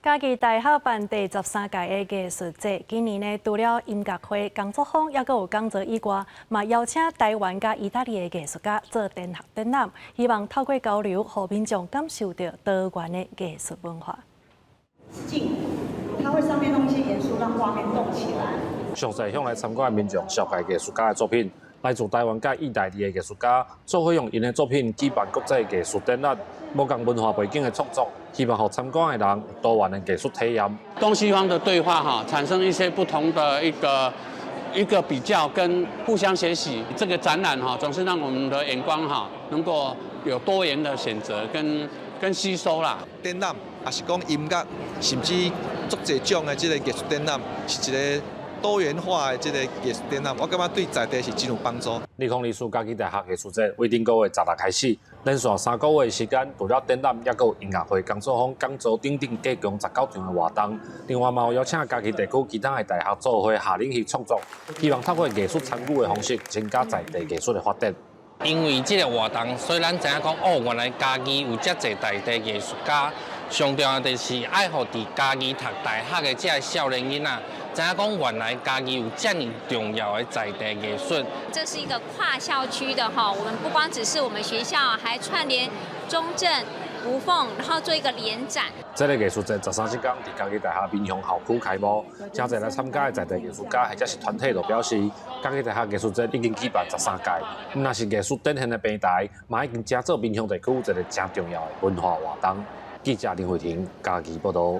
嘉义大学办第13届的艺术节，今年呢除了音乐会、工作坊，也有讲座以外，嘛邀请台湾甲意大利的艺术家做联合展览，希望透过交流，让民众感受到多元的艺术文化。镜，它会上面弄一些元素，让画面动起来。详细向来参观的民众绍介艺术家的作品。来自台湾甲意大利的艺术家，做伙用因的作品举办国际艺术展览，无共文化背景的创作，希望让参观的人有多元的艺术体验。东西方的对话产生一些不同的一个比较跟互相学习。这个展览总是让我们的眼光能够有多元的选择跟吸收啦。展览也是讲音乐，甚至足侪种的这个艺术展览，是一个多元化的这个艺术展览，我感觉对在地是真有帮助。2024嘉义大学艺术节为顶个月10日开始，连续3个月的时间，除了展览，也有音乐会、工作坊、讲座等等计共19场的活动。另外，嘛有邀请嘉义地区其他的大学做伙下领域创作，希望透过艺术参与的方式，增加在地艺术的发展。因为这个活动，虽然知影讲原来嘉义有遮侪在地艺术家，上重要的是爱互伫嘉义读大学的这些少年囡仔，知影讲原来嘉义有这么重要的在地艺术。这是一个跨校区的我们不光只是我们学校，还串联中正、吴凤，然后做一个联展。这个艺术节13日港伫嘉义大学民雄校区开幕，真侪来参加的在地艺术家或者是团体都表示，嘉义大学艺术节已经举办13届，若是艺术展现的平台，嘛已经加做民雄地区一个真重要的文化活动。记者林慧婷，嘉义报道。